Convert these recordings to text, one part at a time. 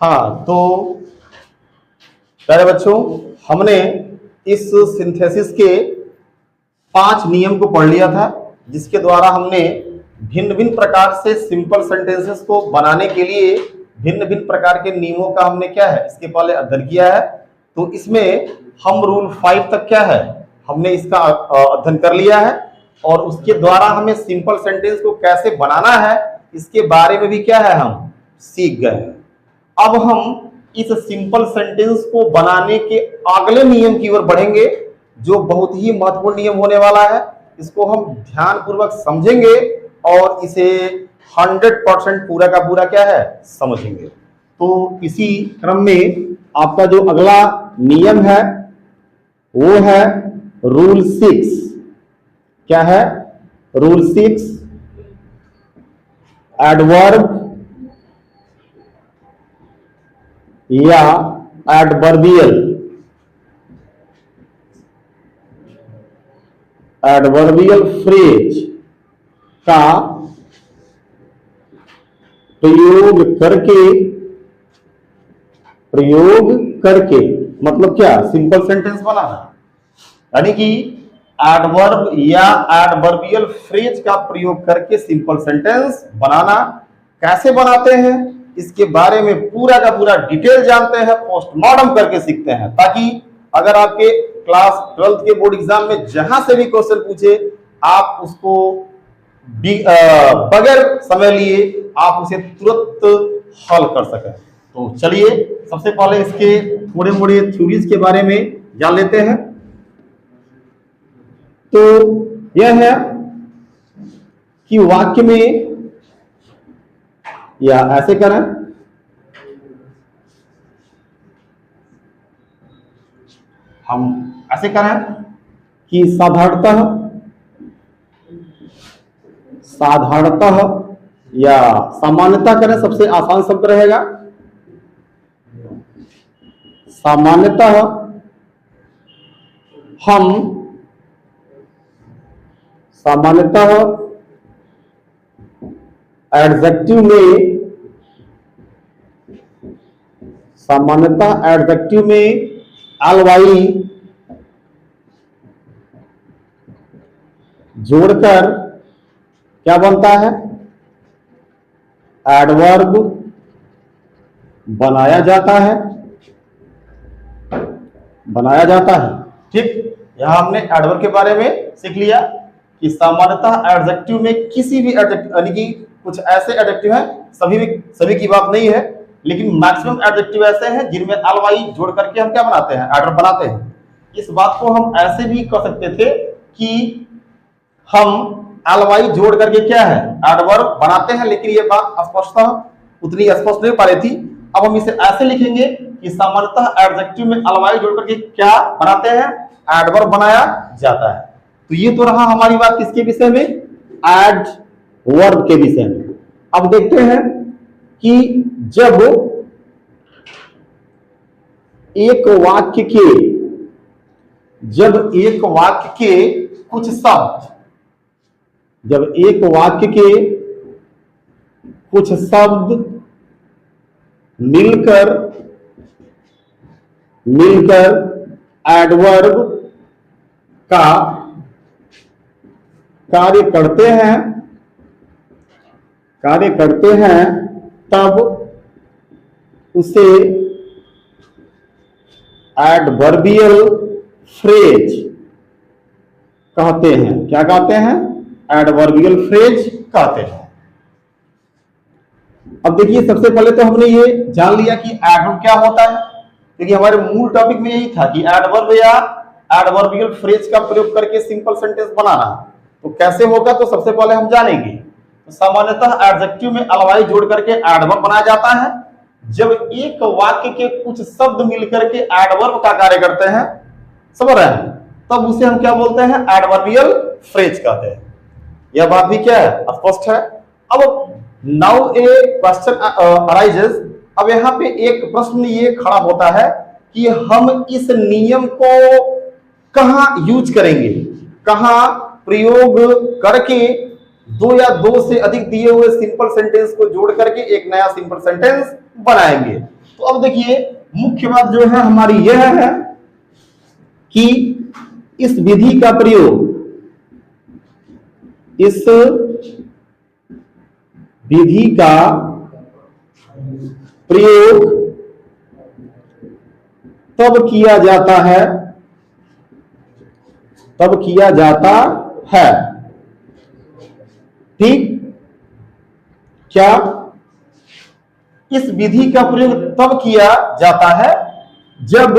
हाँ, तो प्यारे बच्चों, हमने इस सिंथेसिस के 5 नियम को पढ़ लिया था, जिसके द्वारा हमने भिन्न भिन्न प्रकार से सिंपल सेंटेंसेस को बनाने के लिए भिन्न भिन्न प्रकार के नियमों का हमने क्या है इसके पहले अध्ययन किया है। तो इसमें हम रूल 5 तक क्या है हमने इसका अध्ययन कर लिया है, और उसके द्वारा हमें सिंपल सेंटेंस को कैसे बनाना है इसके बारे में भी क्या है हम सीख गए हैं। अब हम इस सिंपल सेंटेंस को बनाने के अगले नियम की ओर बढ़ेंगे, जो बहुत ही महत्वपूर्ण नियम होने वाला है। इसको हम ध्यानपूर्वक समझेंगे और इसे 100% पूरा का पूरा क्या है समझेंगे। तो इसी क्रम में आपका जो अगला नियम है वो है रूल 6। क्या है रूल 6? एडवर्ब या एडवर्बियल फ्रेज का प्रयोग करके मतलब क्या सिंपल सेंटेंस बनाना, यानी कि एडवर्ब या एडवर्बियल फ्रेज का प्रयोग करके सिंपल सेंटेंस बनाना। कैसे बनाते हैं इसके बारे में पूरा का पूरा डिटेल जानते हैं, पोस्टमार्टम करके सीखते हैं, ताकि अगर आपके क्लास 12th के बोर्ड एग्जाम में जहां से भी क्वेश्चन पूछे आप उसको बगैर समय लिए आप उसे तुरंत हल कर सकें। तो चलिए सबसे पहले इसके थोड़े मोड़े थ्योरीज के बारे में जान लेते हैं। तो यह है कि वाक्य में, या ऐसे करें, हम ऐसे करें कि साधारणतः या सामान्यतः करें, सबसे आसान शब्द रहेगा। सामान्यतः एडजेक्टिव में ly जोड़कर क्या बनता है एडवर्ब बनाया जाता है। ठीक, यहां हमने एडवर्ब के बारे में सीख लिया कि सामान्यतः एडजेक्टिव में किसी भी एडजेक्टिव, यानी कि कुछ ऐसे एडजेक्टिव हैं, सभी की बात नहीं है, लेकिन मैक्सिमम एडजेक्टिव ऐसे हैं जिनमें ly जोड़ करके हम क्या बनाते हैं एडवर्ब बनाते हैं। इस बात को हम ऐसे भी कह सकते थे कि हम ly जोड़ करके क्या है एडवर्ब बनाते हैं, लेकिन ये बात स्पष्टतः उतनी स्पष्ट नहीं पा रही थी। अब हम इसे ऐसे लिखेंगे कि सामान्यतः एडजेक्टिव में ly जोड़ करके क्या बनाते हैं एडवर्ब बनाया जाता है। तो ये तो रहा हमारी बात किसके विषय में एडवर्ब के विषय में। अब देखते हैं कि जब एक वाक्य के कुछ शब्द मिलकर एडवर्ब का कार्य करते हैं तब उसे एडवर्बियल फ्रेज कहते हैं। क्या कहते हैं एडवर्बियल फ्रेज कहते हैं। अब देखिए सबसे पहले तो हमने ये जान लिया कि एडवर्ब क्या होता है, क्योंकि हमारे मूल टॉपिक में यही था कि एडवर्ब या एडवर्बियल फ्रेज का प्रयोग करके सिंपल सेंटेंस बनाना। तो कैसे होगा तो सबसे पहले हम जानेंगे। तो सामान्यतः एडजेक्टिव में ly जोड़ करके एडवर्ब बनाया जाता है। जब एक वाक्य के कुछ शब्द मिलकर के एडवर्ब का कार्य करते हैं, समझ रहे हैं, तब उसे हम क्या बोलते हैं एडवर्बियल फ्रेज कहते हैं। यह बात भी क्या है स्पष्ट है। अब नाउ ए क्वेश्चन अराइजेस, अब यहाँ पे एक प्रश्न ये खड़ा होता है कि हम इस नियम को कहां यूज करेंगे, कहां प्रयोग करके दो या दो से अधिक दिए हुए सिंपल सेंटेंस को जोड़ करके एक नया सिंपल सेंटेंस बनाएंगे। तो अब देखिए मुख्य बात जो है हमारी यह है कि इस विधि का प्रयोग, इस विधि का प्रयोग तब किया जाता है, ठीक। क्या इस विधि का प्रयोग तब किया जाता है जब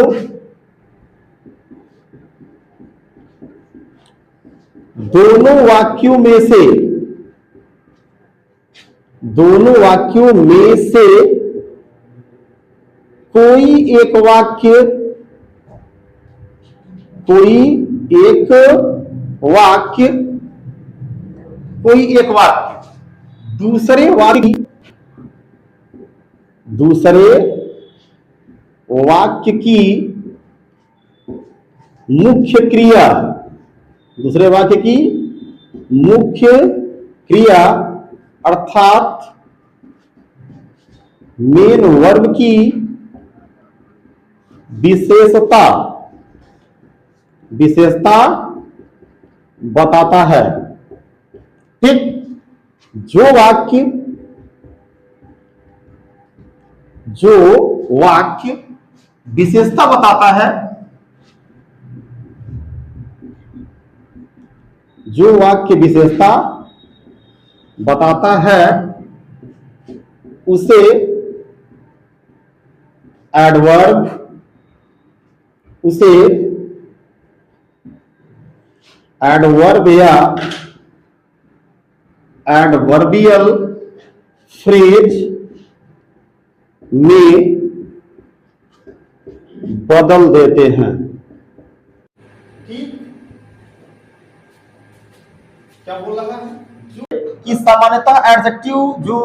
दोनों वाक्यों में से कोई एक वाक्य दूसरे वाक्य की मुख्य क्रिया अर्थात मेन वर्ब की विशेषता बताता है, ठीक। जो वाक्य विशेषता बताता है, उसे एडवर्ब या एडवर्बियल फ्रेज में बदल देते हैं, ठीक। क्या बोल रहा है कि सामान्यतः एडजेक्टिव जो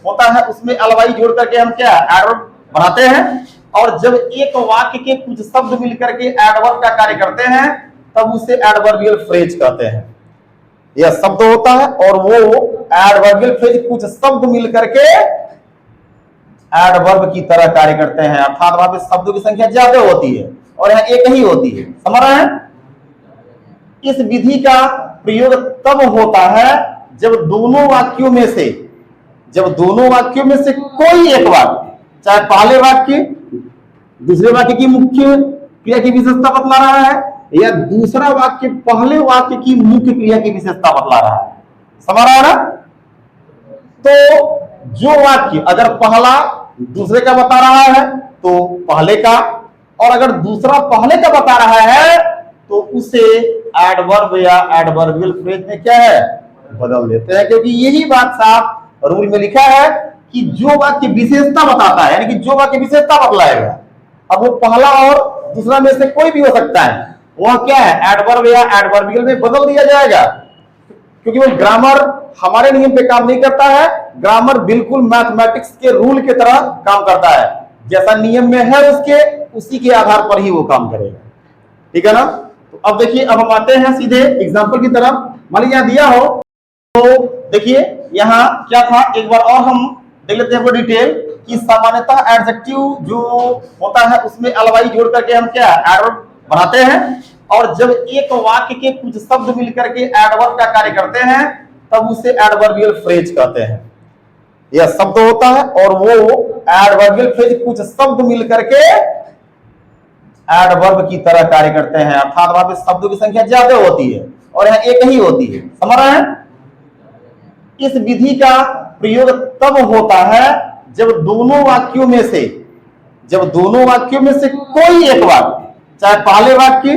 होता है उसमें अलवाई जोड़ करके हम क्या एडवर्ब बनाते हैं, और जब एक वाक्य के कुछ शब्द मिलकर के एडवर्ब का कार्य करते हैं तब उसे एडवर्बियल फ्रेज कहते हैं। यह शब्द होता है और वो एडवर्बियल फ्रेज कुछ शब्द मिलकर के एडवर्ब की तरह कार्य करते हैं, अर्थात वहां पे शब्दों की संख्या ज्यादा होती है और यहाँ एक ही होती है। समझ रहे हैं? इस विधि का प्रयोग तब होता है जब दोनों वाक्यों में से कोई एक वाक्य, चाहे पहले वाक्य दूसरे वाक्य की मुख्य क्रिया की विशेषता बतला रहा है या दूसरा वाक्य पहले वाक्य की मुख्य क्रिया की विशेषता बतला रहा है। समझ रहा है ना? तो जो वाक्य अगर पहला दूसरे का बता रहा है तो पहले का, और अगर दूसरा पहले का बता रहा है तो उसे एडवर्ब या एडवर्बियल फ्रेज में क्या है बदल देते हैं, क्योंकि यही बात साफ रूल में लिखा है कि जो वाक्य विशेषता बताता है, यानी कि जो वाक्य विशेषता बतलाएगा, अब वो पहला और दूसरा में से कोई भी हो सकता है, वह क्या है एडवर्ब या एडवर्बियल में बदल दिया जाएगा, क्योंकि वो ग्रामर हमारे नियम पे काम नहीं करता है। ग्रामर बिल्कुल मैथमेटिक्स के रूल के तरह काम करता है, जैसा नियम में है उसके उसी के आधार पर ही वो काम करेगा। ठीक है ना? तो अब देखिए, अब हम आते हैं सीधे एग्जाम्पल की तरफ। मान लीजिए यहां दिया हो तो देखिए यहां क्या था, एक बार और हम देख लेते हैं डिटेल कि सामान्यतः एडजेक्टिव जो होता है उसमें अलवाई जोड़ करके हम क्या एडवर्ब बनाते हैं, और जब एक वाक्य के कुछ शब्द मिलकर के एडवर्ब का कार्य करते हैं तब उसे एडवर्बियल फ्रेज कहते हैं। यह शब्द होता है और वो एडवर्बियल फ्रेज कुछ शब्द मिलकर के एडवर्ब की तरह कार्य करते हैं, अर्थात वहां पे शब्दों की संख्या ज्यादा होती है और यहाँ एक ही होती है। समझ रहे हैं? इस विधि का प्रयोग तब होता है जब दोनों वाक्यों में से कोई एक वाक्य, चाहे पहले वाक्य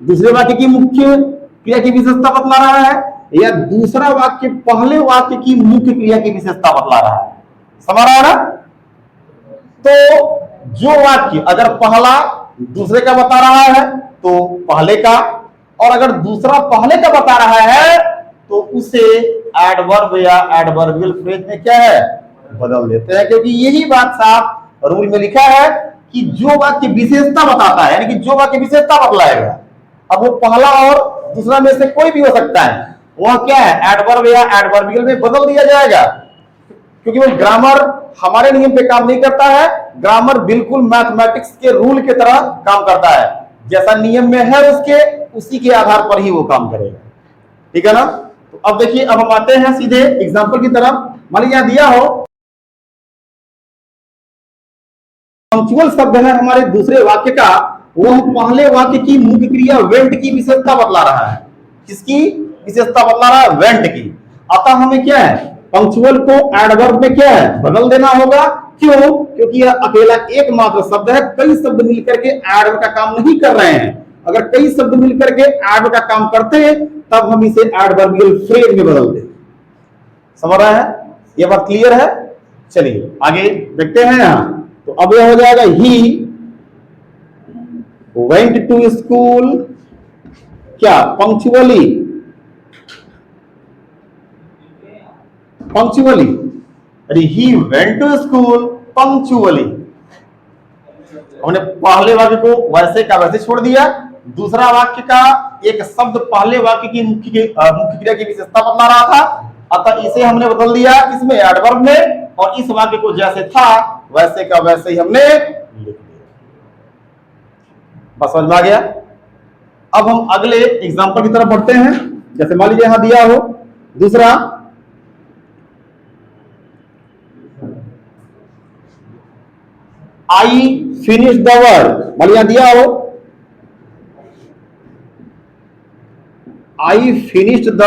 दूसरे वाक्य की मुख्य क्रिया की विशेषता बतला रहा है या दूसरा वाक्य पहले वाक्य की मुख्य क्रिया की विशेषता बतला रहा है। समझ रहा है ना? तो जो वाक्य अगर पहला दूसरे का बता रहा है तो पहले का, और अगर दूसरा पहले का बता रहा है तो उसे एडवर्ब या एडवर्बियल फ्रेज में क्या है बदल देते हैं, क्योंकि यही बात साफ रूल में लिखा है कि जो वाक्य विशेषता बताता है, यानी कि जो वाक्य विशेषता बतलाएगा, अब वो पहला और दूसरा में से कोई भी हो सकता है, वह क्या है एडवर्ब या एडवर्बियल में बदल दिया जाएगा, क्योंकि वो ग्रामर हमारे नियम पे काम नहीं करता है, ग्रामर बिल्कुल मैथमेटिक्स के रूल की तरह काम करता है, जैसा नियम में है उसके उसी के आधार पर ही वो काम करेगा। ठीक है ना। तो अब देखिए, अब हम आते हैं सीधे एग्जाम्पल की तरफ। मान लीजिए यहां दिया हो पंक्चुअल शब्द है हमारे दूसरे वाक्य का, वह पहले वाक्य की मुख्य क्रिया वेंट की विशेषता बतला रहा है। किसकी विशेषता बतला रहा है? वेंट की। अतः हमें क्या है, पंक्चुअल को एडवर्ब में क्या है, बदल देना होगा। क्यों? क्योंकि यह अकेला एकमात्र शब्द है, कई शब्द मिलकर के एडवर्ब का काम नहीं कर रहे हैं। अगर कई शब्द मिलकर के एडवर्ब का काम करते हैं तब हम इसे एडवर्बियल फ्रेज में बदलते। समझ रहा है? यह बात क्लियर है? चलिए आगे देखते हैं। यहां तो अब यह हो जाएगा ही वेंट टू स्कूल क्या पंक्चुअली, पंक्चुअली, अरे he went to school punctually. हमने पहले वाक्य को वैसे का वैसे छोड़ दिया, दूसरा वाक्य का एक शब्द पहले वाक्य की मुख्य क्रिया की विशेषता बतला रहा था, अतः इसे हमने बदल दिया इसमें एडवर्ब में, और इस वाक्य को जैसे था वैसे का वैसे ही हमने लिख दिया। बस समझ में आ गया। अब हम अगले एग्जांपल की तरफ बढ़ते हैं। जैसे मान लीजिए यहां दिया हो दूसरा, आई फिनिश द वर्क। मान लीजिए दिया हो I finished the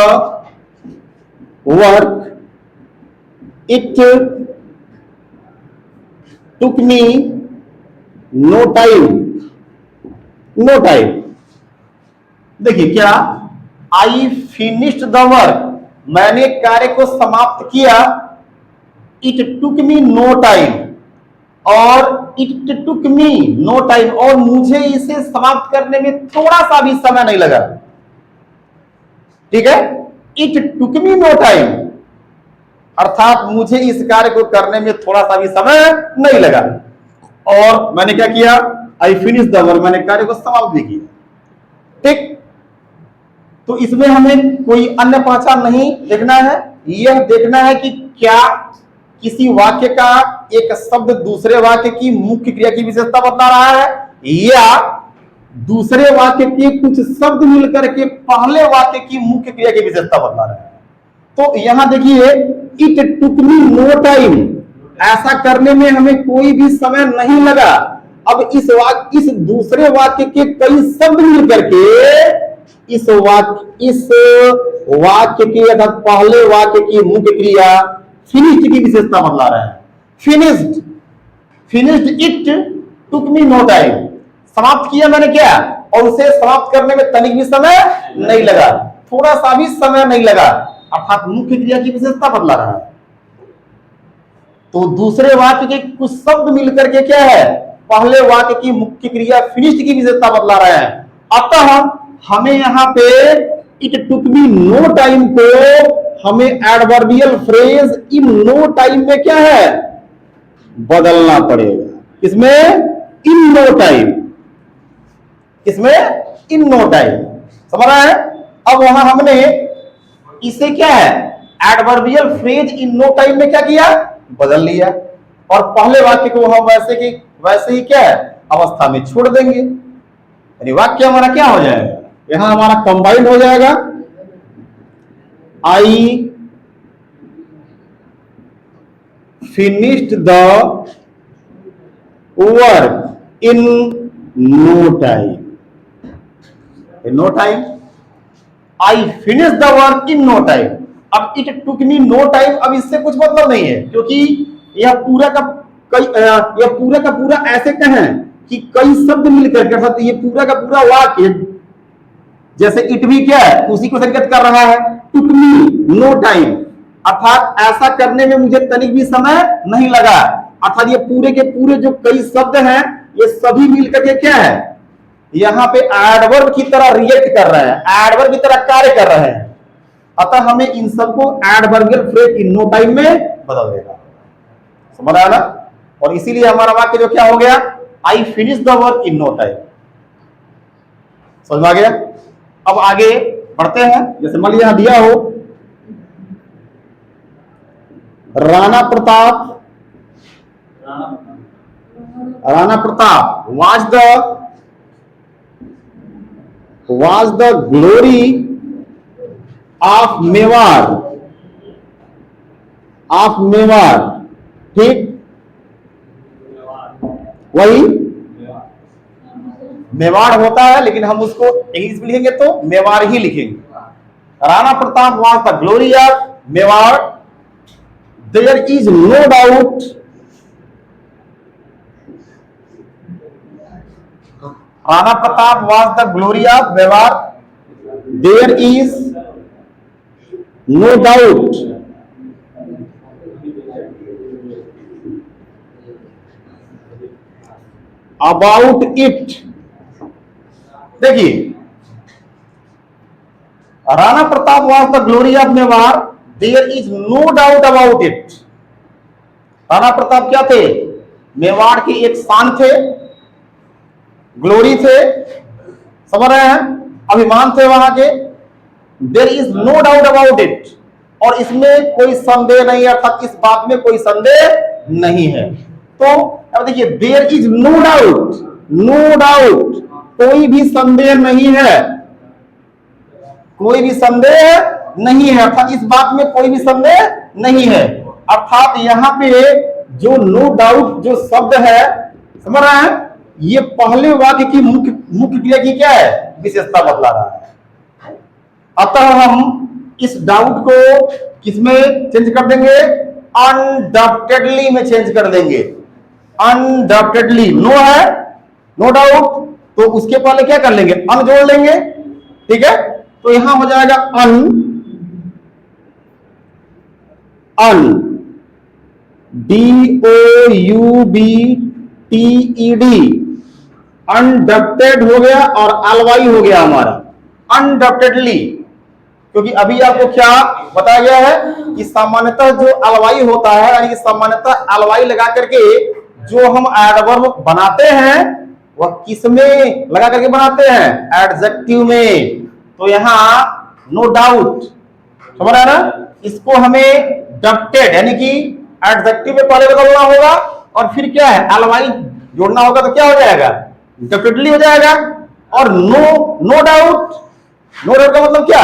work, it took me no time, no time. देखिए क्या, आई फिनिश्ड द वर्क, मैंने कार्य को समाप्त किया, it took me no time, और it took me no time, और मुझे इसे समाप्त करने में थोड़ा सा भी समय नहीं लगा। ठीक है, it took me no time, अर्थात मुझे इस कार्य को करने में थोड़ा सा भी समय नहीं लगा। और मैंने क्या किया, आई फिनिश द वर्क, मैंने कार्य को समाप्त भी किया। ठीक, तो इसमें हमें कोई अन्य पहचान नहीं देखना है, यह देखना है कि क्या किसी वाक्य का एक शब्द दूसरे वाक्य की मुख्य क्रिया की विशेषता बता रहा है, या दूसरे वाक्य के कुछ शब्द मिलकर के पहले वाक्य की मुख्य क्रिया की विशेषता बता रहे हैं। तो यहां देखिए, it took me no time, ऐसा करने में हमें कोई भी समय नहीं लगा। अब इस दूसरे वाक्य के कई शब्द मिलकर के इस वाक्य की अर्थात पहले वाक्य की मुख्य क्रिया फिनिश्ड की विशेषता बतला रहे हैं। Finished, finished it took me no time, समाप्त किया मैंने क्या, और उसे समाप्त करने में तनिक भी समय नहीं लगा, थोड़ा सा भी समय नहीं लगा, अर्थात मुख्य क्रिया की विशेषता बतला रहा है। तो दूसरे वाक्य के कुछ शब्द मिलकर के क्या है, पहले वाक्य की मुख्य क्रिया फिनिश्ड की विशेषता बतला रहे हैं। अतः हमें यहां पे it took me no time को हमें adverbial phrase in no time में क्या है, बदलना पड़ेगा। इसमें इन नो टाइम, इसमें इन नो टाइम, समझ रहा है। अब वहां हमने इसे क्या है, adverbial phrase in no time में क्या किया, बदल लिया, और पहले वाक्य को हम वैसे की वैसे ही क्या है, अवस्था में छोड़ देंगे। यानी वाक्य हमारा क्या हो जाएगा, यहां हमारा कंबाइंड हो जाएगा, I finished the work in no time, in no time, I finish the work in no time. अब it took me no time, अब इससे कुछ मतलब नहीं है, क्योंकि यह पूरा का पूरा ऐसे कहें कि कई शब्द मिलकर के, अर्थात ये पूरा का पूरा वाक्य जैसे इट भी क्या है, उसी को संकेत कर रहा है, टुक मी नो टाइम, अर्थात ऐसा करने में मुझे तनिक भी समय नहीं लगा, अर्थात ये पूरे के पूरे जो कई शब्द हैं ये सभी मिलकर के क्या है, यहां पे एडवर्ब की तरह रिएक्ट कर रहे हैं, एडवर्ब की तरह कार्य कर रहे हैं। अतः हमें इन सबको adverbial phrase in no time में बदल देगा। समझ आया ना। और इसीलिए हमारा वाक्य जो क्या हो गया, I finish the work in no time. समझ में आ गया। अब आगे बढ़ते हैं। जैसे मान लीजिए यहां दिया हो Rana Pratap was the glory of Mewar, ठीक, वही मेवाड़ होता है, लेकिन हम उसको इंग्लिश में लिखेंगे तो मेवाड़ ही लिखेंगे। Rana Pratap was the glory of Mewar, there is no doubt Rana Pratap was the glory of Mewar, there is no doubt about it। देखिए, Rana Pratap was the glory of Mewar, there is no doubt about it। Rana Pratap क्या थे? मेवाड़ की एक शान थे, ग्लोरी थे, समझ रहे हैं, अभिमान थे वहां के। There is no doubt about it, और इसमें कोई संदेह नहीं, अर्थात इस बात में कोई संदेह नहीं है। तो अब देखिए, देयर इज नो डाउट, कोई भी संदेह नहीं है, कोई भी संदेह नहीं है, अर्थात इस बात में कोई भी संदेह नहीं है। अर्थात यहां पे जो नो डाउट जो शब्द है, समझ रहे हैं, ये पहले वाक्य की मुख्य क्रिया की क्या है? विशेषता बतला रहा है। अतः हम इस डाउट को किसमें चेंज कर देंगे? अनडाउटेडली में चेंज कर देंगे। अनडाउटेडली, नो है, नो डाउट, तो उसके पहले क्या कर लेंगे? अन जोड़ लेंगे, ठीक है। तो यहां हो जाएगा अन DOUBTED, अनडक्टेड हो गया, और अलवाई हो गया हमारा अनडक्टेडली। क्योंकि अभी आपको क्या बताया गया है कि सामान्यतः जो अलवाई होता है, यानी कि सामान्यतः अलवाई लगा करके जो हम एडवर्ब बनाते हैं वह किस में लगा करके बनाते हैं? एडजेक्टिव में। तो यहां नो डाउट, समझ रहे हैं ना, इसको हमें डक्टेड यानी कि एडजेक्टिव में पहले बदलना होगा, और फिर क्या है? अलवाई जोड़ना होगा, तो क्या हो जाएगा? डक्टेडली हो जाएगा। और नो डाउट का मतलब क्या?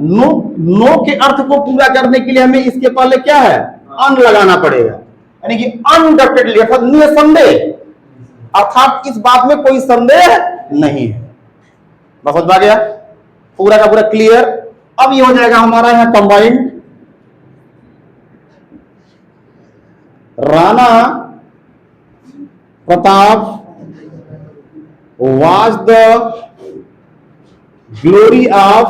नो के अर्थ को पूरा करने के लिए हमें इसके पहले क्या है? अन लगाना पड़ेगा, यानी कि अनडक्टेडली, अर्थात निसंदेह, अर्थात इस बात में कोई संदेह नहीं है। बस समझ में आ गया? पूरा का पूरा क्लियर। अब ये हो जाएगा हमारा यहां combined. Rana Pratap was the glory of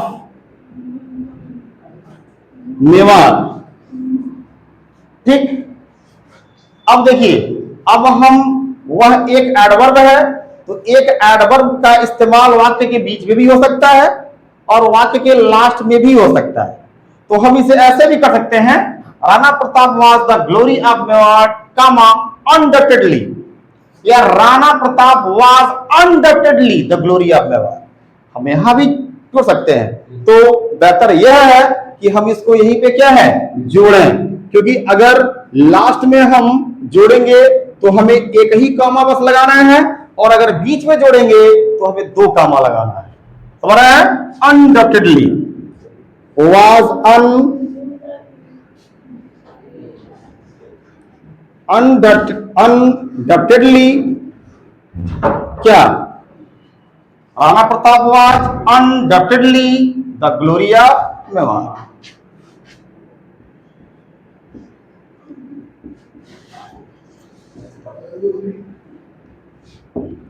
Mewar, ठीक। अब देखिए, अब हम, वह एक एडवर्ब है, तो एक एडवर्ब का इस्तेमाल वाक्य के बीच में भी हो सकता है और वाक्य के लास्ट में भी हो सकता है। तो हम इसे ऐसे भी कर सकते हैं, Rana Pratap was the glory of Mewar, कामा अनडक्टेडली, या Rana Pratap was undoubtedly the glory of Mewar. हम यहां भी जोड़ सकते हैं। तो बेहतर यह है कि हम इसको यहीं पे क्या है? जोड़ें, क्योंकि अगर लास्ट में हम जोड़ेंगे तो हमें एक ही कामा बस लगाना है, और अगर बीच में जोड़ेंगे तो हमें दो कामा लगाना है। समझ रहे हैं? अनडाउटेडली was undoubtedly क्या? Rana Pratap was undoubtedly the glory of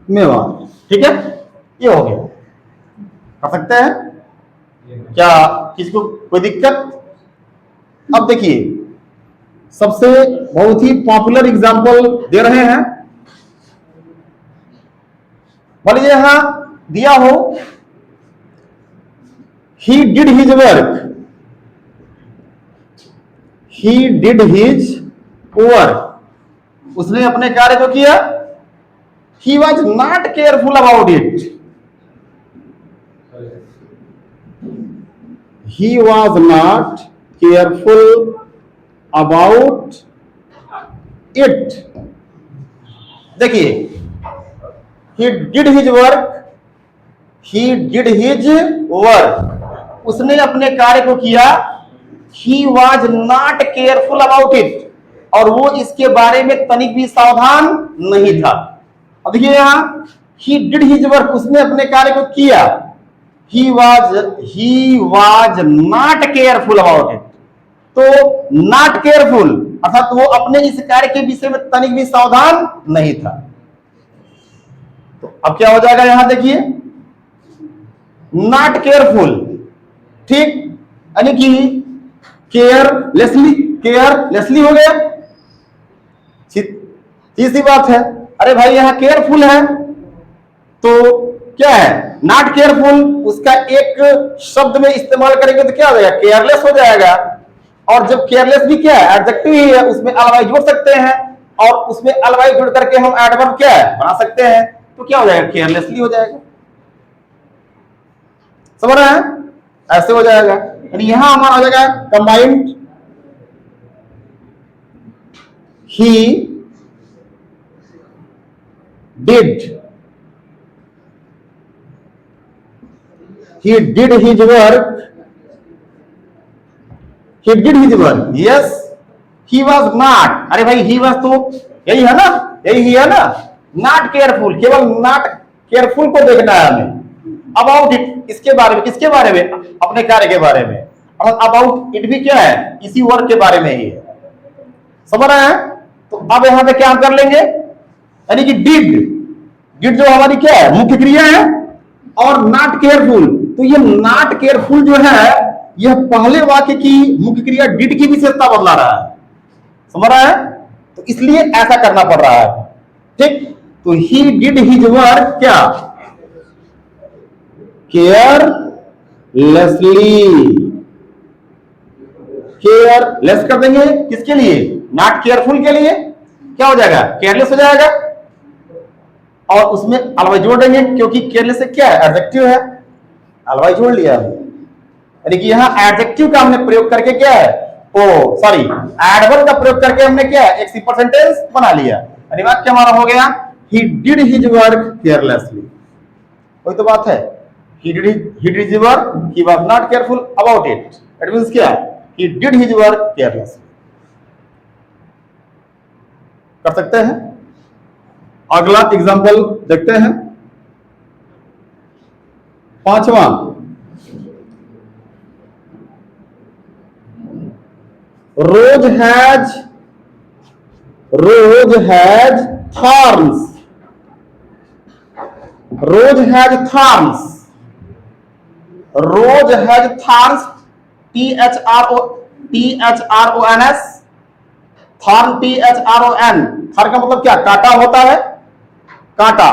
Mewar. ठीक है, ये हो गया। कर सकते हैं क्या? किसी को कोई दिक्कत? अब देखिए, सबसे बहुत ही पॉपुलर एग्जांपल दे रहे हैं। बोलिए, यहां दिया हो, he did his work, he did his work, उसने अपने कार्य को किया। he was not careful about it, he was not careful about it. देखिए, he did his work, he did his work, उसने अपने कार्य को किया। He was not careful about it, और वो इसके बारे में तनिक भी सावधान नहीं था। अब देखिए यहां, ही डिड हिज वर्क, उसने अपने कार्य को किया। He was not careful about it, तो नॉट केयरफुल अर्थात वो अपने इस कार्य के विषय में तनिक भी सावधान नहीं था। तो अब क्या हो जाएगा यहां देखिए, नॉट केयरफुल, ठीक, यानी कि केयरलेसली हो गया। तीसरी बात है, अरे भाई यहां केयरफुल है तो क्या है, नॉट केयरफुल, उसका एक शब्द में इस्तेमाल करेंगे तो क्या हो जाएगा, केयरलेस हो जाएगा। और जब केयरलेस भी क्या है, एडजेक्टिव ही है, उसमें अलवाई जोड़ सकते हैं, और उसमें अलवाई जोड़ करके हम एडवर्ब क्या है बना सकते हैं, तो क्या हो जाएगा, केयरलेसली हो जाएगा। समझ रहे हैं, ऐसे हो जाएगा। यानी यहां हमारा हो जाएगा combined, he did his work, he did his work, yes, he was not, अरे भाई he was तो यही है ना, यही है ना, not careful, केवल not careful को देखना है हमें। about it, इसके बारे में, किसके बारे में, अपने कार्य के बारे में। और about it भी क्या है, इसी वर्क के बारे में ही है। समझ रहे हैं, तो अब यहां पे क्या हम कर लेंगे, यानी कि डिड जो हमारी क्या है, मुख्य क्रिया है, और नॉट केयरफुल, तो ये नॉट केयरफुल जो है, यह पहले वाक्य की मुख्य क्रिया डिड की विशेषता बदला रहा है। समझ रहा है, तो इसलिए ऐसा करना पड़ रहा है, ठीक। तो ही डिड हिज वर्क क्या, केयरलेस कर देंगे, किसके लिए, नॉट केयरफुल के लिए, क्या हो जाएगा, केयरलेस हो जाएगा। और उसमें अलवाई जोड़ देंगे, क्योंकि केयरलेस से क्या है, एडजेक्टिव है, अलवाई जोड़ लिया। यानी कि यहां एडजेक्टिव का हमने प्रयोग करके क्या है, एडवर्ब का प्रयोग करके हमने क्या है, एक सिंपल सेंटेंस बना लिया। यानी वाक्य हमारा हो गया, ही डिड हिज वर्क केयरलेसली। वही तो बात है, he did his work, he was not careful about it, that means क्या, he did his work carelessly। कर सकते हैं। अगला एग्जांपल देखते हैं, पांचवा, rose has thorns, rose has thorns, rose has thorns, THRONS, thorn THRON, thorn का मतलब क्या, कांटा होता है, कांटा।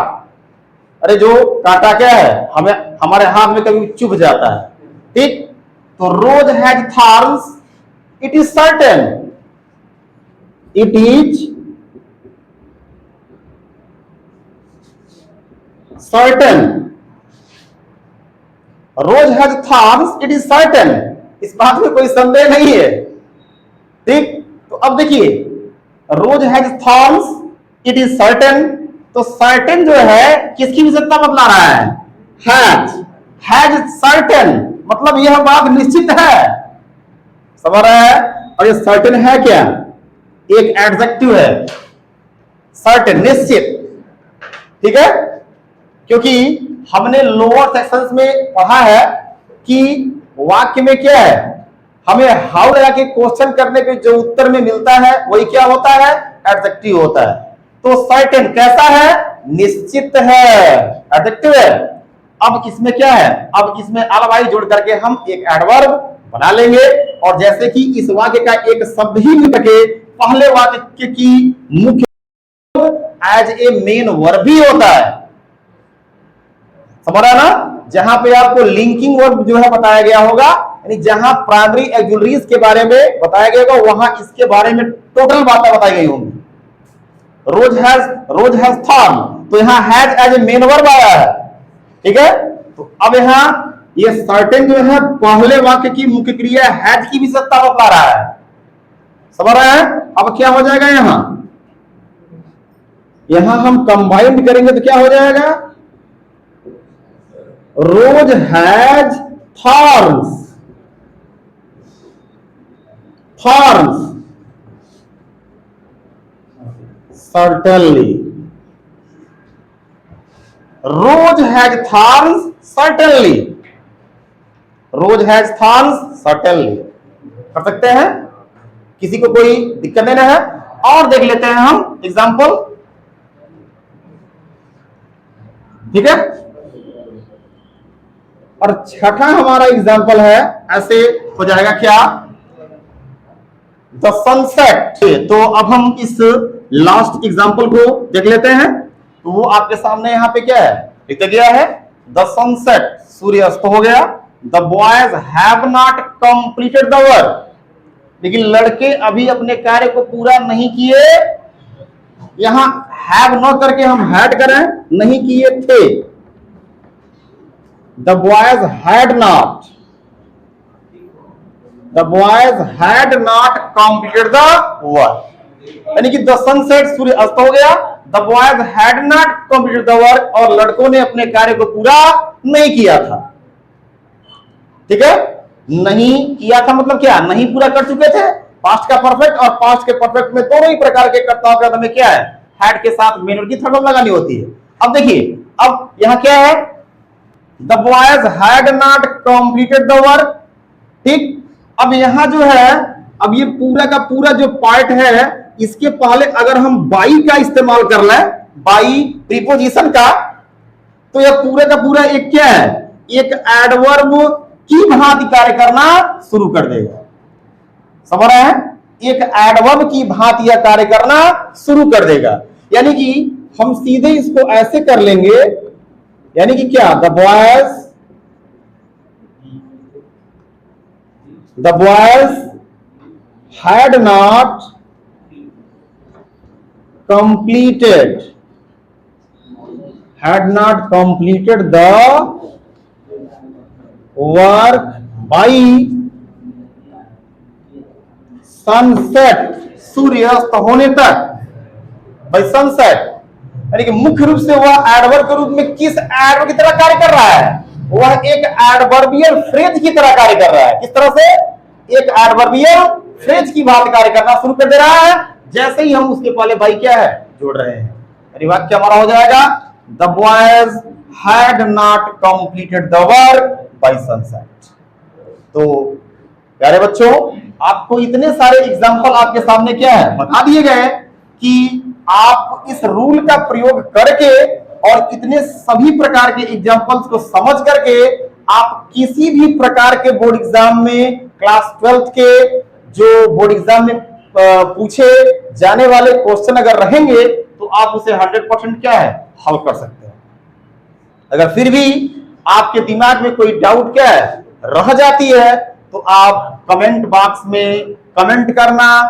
अरे जो कांटा क्या है, हमें हमारे हाथ में कभी चुभ जाता है, ठीक। तो rose has thorns, it is certain, it is certain, rose has thorns, it is certain, इस बात में कोई संदेह नहीं है, ठीक। तो अब देखिए, rose has thorns, it is certain, तो सर्टेन जो है किसकी विशेषता बतला रहा है, हैज सर्टेन, मतलब यह बात निश्चित है। समझ रहा है, और ये सर्टेन है क्या, एक एडजेक्टिव है, सर्टेन, निश्चित, ठीक है। क्योंकि हमने लोअर सेक्शंस में पढ़ा है कि वाक्य में क्या है, हमें हाउ लगा के क्वेश्चन करने पे जो उत्तर में मिलता है वही क्या होता है, एडजेक्टिव होता है। तो सर्टेन कैसा है, निश्चित है, एडजेक्टिव है। अब इसमें क्या है, अब इसमें अलवाई जोड़ करके हम एक एडवर्ब बना लेंगे, और जैसे कि इस वाक्य का एक शब्द ही मिल सके, पहले वाक्य की मुख्य एज ए मेन वर्ब भी होता है। समझ रहा ना, जहां पे आपको लिंकिंग वर्ब जो है बताया गया होगा, यानी जहां प्राइमरी एक्सुलरीज के बारे में बताया गया होगा, वहां इसके बारे में टोटल बातें बताई गई होंगी। रोज हैज थॉर्न, तो यहां has as a main verb आया है, ठीक है। तो अब यहां ये सर्टेन जो है पहले वाक्य की मुख्य क्रिया हैज की विशेषता बता रहा है। समझ रहे हैं? अब क्या हो जाएगा, यहां हम कंबाइंड करेंगे तो क्या हो जाएगा, rose has thorns, thorns certainly, rose has thorns certainly, rose has thorns certainly कर सकते हैं, किसी को कोई दिक्कत नहीं है। और देख लेते हैं हम एग्जाम्पल, ठीक है। और छठा हमारा एग्जाम्पल है, ऐसे हो जाएगा क्या, द सनसेट। तो अब हम इस लास्ट एग्जाम्पल को देख लेते हैं। तो वो आपके सामने यहां पे क्या है, लिखा गया है, द सनसेट, सूर्यास्त हो गया। The boys have not completed the work, लेकिन लड़के अभी अपने कार्य को पूरा नहीं किए। यहां हैव नॉट करके हम हैड करें, नहीं किए थे। The boys had not, the boys had not completed the work, यानी कि द सनसेट, सूर्य अस्त हो गया। The boys had not completed the work, और लड़कों ने अपने कार्य को पूरा नहीं किया था। ठीक है, नहीं किया था मतलब क्या, नहीं पूरा कर चुके थे। पास्ट का परफेक्ट और पास्ट के परफेक्ट में दोनों ही प्रकार के कर्ताओं का हमें क्या है, हैड के साथ मेन की थर्ड लगानी होती है। अब देखिए, अब यहां क्या है, the boys had not completed the work. ठीक, अब यहां जो है, अब ये पूरा का पूरा जो पार्ट है, इसके पहले अगर हम बाई का इस्तेमाल कर लें, बाई प्रीपोजिशन का, तो यह पूरा का पूरा एक क्या है, एक एडवर्ब की भांति कार्य करना शुरू कर देगा। समझ रहे हैं, एक एडवर्ब की भांति यह कार्य करना शुरू कर देगा। यानी कि हम सीधे इसको ऐसे कर लेंगे, यानी कि क्या, the boys had not completed, had not completed the work by sunset, सूर्यास्त होने तक, by sunset। यानी कि मुख्य रूप से वह एडवर्ब के रूप में किस एडवर्ब की तरह कार्य कर रहा है, वह एक एडवर्बियल फ्रेज की तरह कार्य कर रहा है। किस तरह से, एक एडवर्बियल फ्रेज की बात कार्य करना शुरू कर दे रहा है, जैसे ही हम उसके पहले बाई क्या है, जोड़ रहे हैं। यानी वाक्य हमारा हो जाएगा, The boys had not completed the work by sunset। तो प्यारे बच्चों, आपको इतने सारे एग्जाम्पल आपके सामने क्या है, बता दिए गए कि आप इस रूल का प्रयोग करके और इतने सभी प्रकार के एग्जाम्पल्स को समझ करके आप किसी भी प्रकार के बोर्ड एग्जाम में, क्लास 12th के जो बोर्ड एग्जाम में पूछे जाने वाले क्वेश्चन अगर रहेंगे, तो आप उसे 100% क्या है, हल कर सकते हैं। अगर फिर भी आपके दिमाग में कोई डाउट क्या है, रह जाती है, तो आप कमेंट बॉक्स में कमेंट करना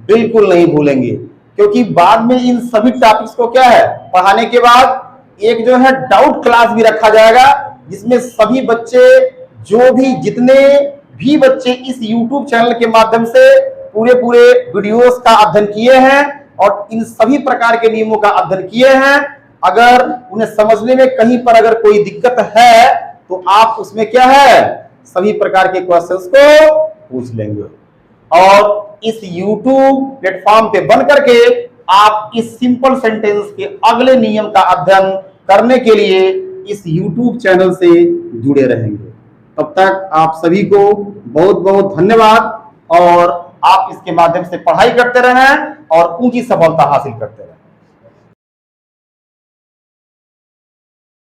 बिल्कुल नहीं भूलेंगे, क्योंकि बाद में इन सभी टॉपिक्स को क्या है, पढ़ाने के बाद एक जो है डाउट क्लास भी रखा जाएगा, जिसमें सभी बच्चे, जो भी जितने भी बच्चे इस YouTube चैनल के माध्यम से पूरे वीडियोस का अध्ययन किए हैं और इन सभी प्रकार के नियमों का अध्ययन किए हैं, अगर उन्हें समझने में कहीं पर अगर कोई दिक्कत है, तो आप उसमें क्या है, सभी प्रकार के क्वेश्चंस को पूछ लेंगे। और इस YouTube प्लेटफॉर्म पे बन करके आप इस सिंपल सेंटेंस के अगले नियम का अध्ययन करने के लिए इस YouTube चैनल से जुड़े रहेंगे। तब तक आप सभी को बहुत बहुत धन्यवाद, और आप इसके माध्यम से पढ़ाई करते रहें और ऊंची सफलता हासिल करते रहें।